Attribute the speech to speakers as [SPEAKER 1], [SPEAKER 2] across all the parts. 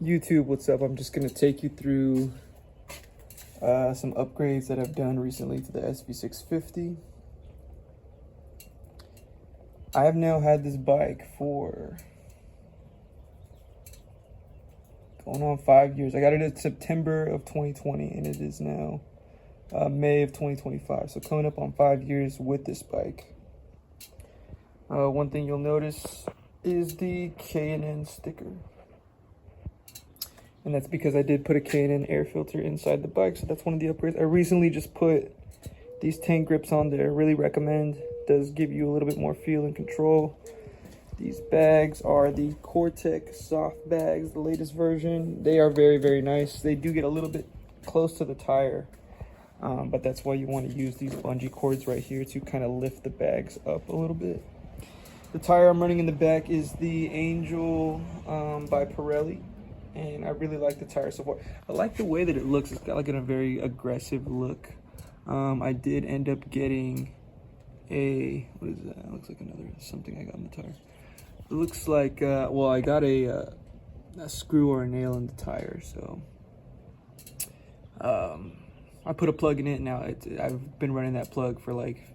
[SPEAKER 1] YouTube, what's up? I'm just gonna take you through some upgrades that I've done recently to the SV650. I have now had this bike for going on 5 years. I got it in September of 2020 and it is now May of 2025. So coming up on 5 years with this bike. One thing you'll notice is the K&N sticker. And that's because I did put a K&N air filter inside the bike, so that's one of the upgrades. I recently just put these tank grips on there. Really recommend. Does give you a little bit more feel and control. These bags are the Cortex soft bags, the latest version. They are very, very nice. They do get a little bit close to the tire, but that's why you want to use these bungee cords right here to kind of lift the bags up a little bit. The tire I'm running in the back is the Angel by Pirelli. And I really like the tire so far. I like the way that it looks. It's got like a very aggressive look. I did end up getting a, what is that? It looks like another something I got in the tire. It looks like, well, I got a screw or a nail in the tire. So I put a plug in it now. I've been running that plug for like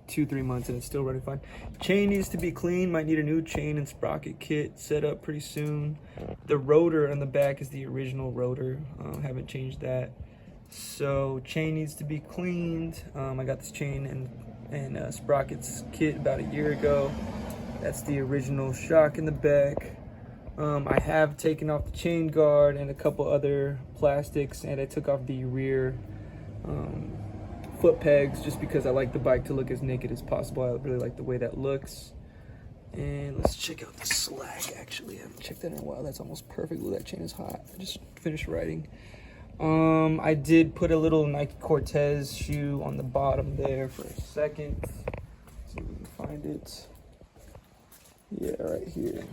[SPEAKER 1] 2-3 months and it's still running fine. Chain needs to be clean. Might need a new chain and sprocket kit set up pretty soon. The rotor on the back is the original rotor. Haven't changed that. So chain needs to be cleaned. I got this chain and sprockets kit about a year ago. That's the original shock in the back. I have taken off the chain guard and a couple other plastics, and I took off the rear foot pegs just because I like the bike to look as naked as possible. I really like the way that looks. And let's check out the slack. Actually, I haven't checked that in a while. That's almost perfect. Ooh, that chain is hot. I just finished riding. I did put a little Nike Cortez shoe on the bottom there for a second. Let's see if we can find it. Yeah, right here.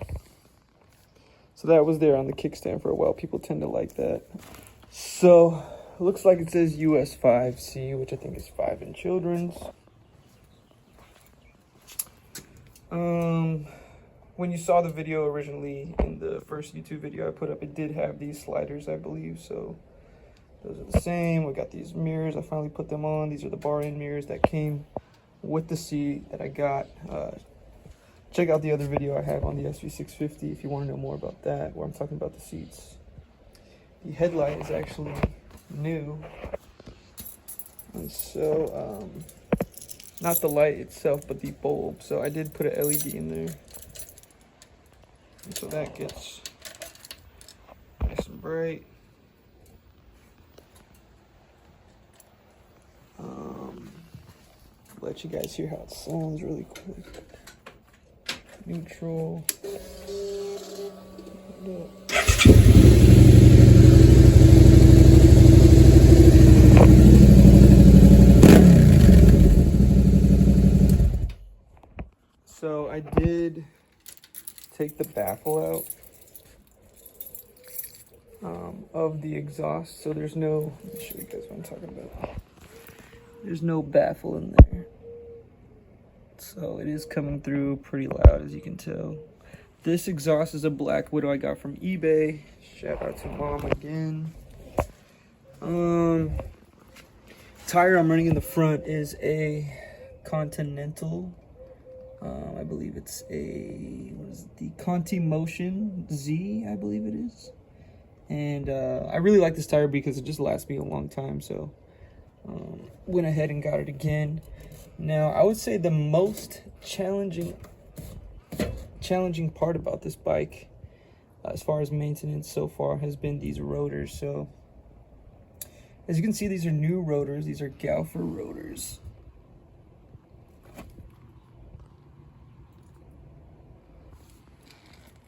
[SPEAKER 1] So that was there on the kickstand for a while. People tend to like that. So it looks like it says US 5C, which I think is 5 in children's. When you saw the video originally in the first YouTube video I put up, it did have these sliders, I believe. So those are the same. We got these mirrors. I finally put them on. These are the bar end mirrors that came with the seat that I got. Check out the other video I have on the SV650 if you want to know more about that, where I'm talking about the seats. The headlight is actually new, and so not the light itself but the bulb. So I did put a LED in there, and so that gets nice and bright. Let you guys hear how it sounds really quick. Neutral. So I did take the baffle out of the exhaust. So there's no, let me show you guys what I'm talking about. There's no baffle in there. So it is coming through pretty loud, as you can tell. This exhaust is a Black Widow I got from eBay. Shout out to Mom again. Tire I'm running in the front is a Continental. I believe it's a, what is it, the Conti Motion Z, I believe it is. And I really like this tire because it just lasts me a long time. So went ahead and got it again. Now, I would say the most challenging part about this bike, as far as maintenance so far, has been these rotors. So, as you can see, these are new rotors. These are Galfer rotors.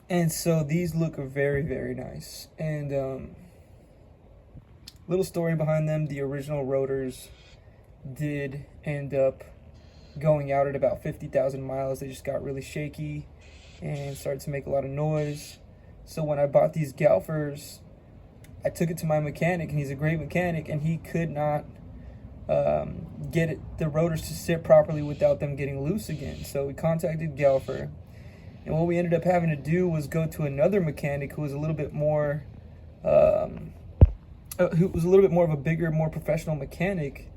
[SPEAKER 1] And so these look very, very nice. And little story behind them, the original rotors did end up going out at about 50,000 miles. They just got really shaky and started to make a lot of noise. So when I bought these Galfers, I took it to my mechanic, and he's a great mechanic, and he could not get the rotors to sit properly without them getting loose again. So we contacted Galfer, And what we ended up having to do was go to another mechanic who was a little bit more, who was a little bit more of a bigger, more professional mechanic.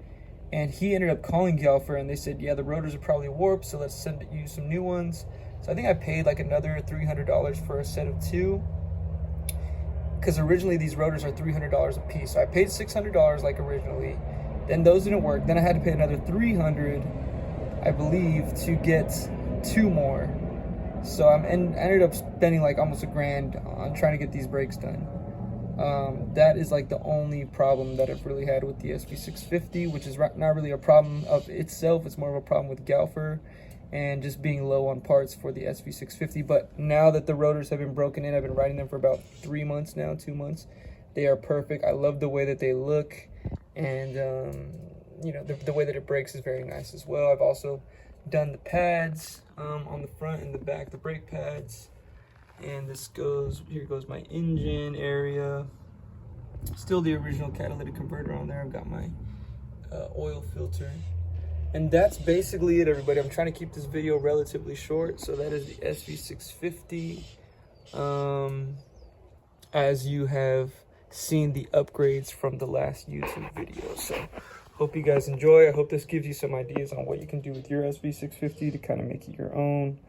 [SPEAKER 1] And he ended up calling Galfer, and they said, yeah, the rotors are probably warped, so let's send you some new ones. So I think I paid like another $300 for a set of 2. Because originally these rotors are $300 a piece. So I paid $600 like originally. Then those didn't work. Then I had to pay another $300, I believe, to get 2 more. So I ended up spending like almost $1,000 on trying to get these brakes done. That is like the only problem that I've really had with the SV650, which is not really a problem of itself. It's more of a problem with Galfer and just being low on parts for the SV650. But now that the rotors have been broken in, I've been riding them for about 3 months now, 2 months. They are perfect. I love the way that they look, and you know, the way that it brakes is very nice as well. I've also done the pads on the front and the back, the brake pads. And this goes, here goes my engine area. Still the original catalytic converter on there. I've got my oil filter. And that's basically it, everybody. I'm trying to keep this video relatively short. So that is the SV650. As you have seen the upgrades from the last YouTube video. So hope you guys enjoy. I hope this gives you some ideas on what you can do with your SV650 to kind of make it your own.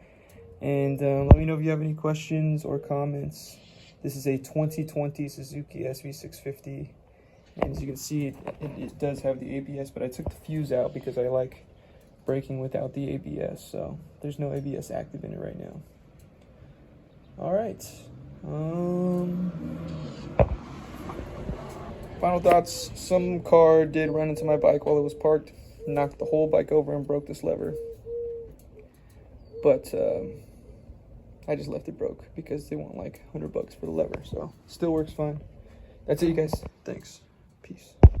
[SPEAKER 1] And let me know if you have any questions or comments. This is a 2020 Suzuki SV650. And as you can see, it does have the ABS, but I took the fuse out because I like braking without the ABS. So there's no ABS active in it right now. All right. Final thoughts. Some car did run into my bike while it was parked, knocked the whole bike over and broke this lever. But I just left it broke because they want like $100 for the lever. So still works fine. That's it, you guys. Thanks. Peace.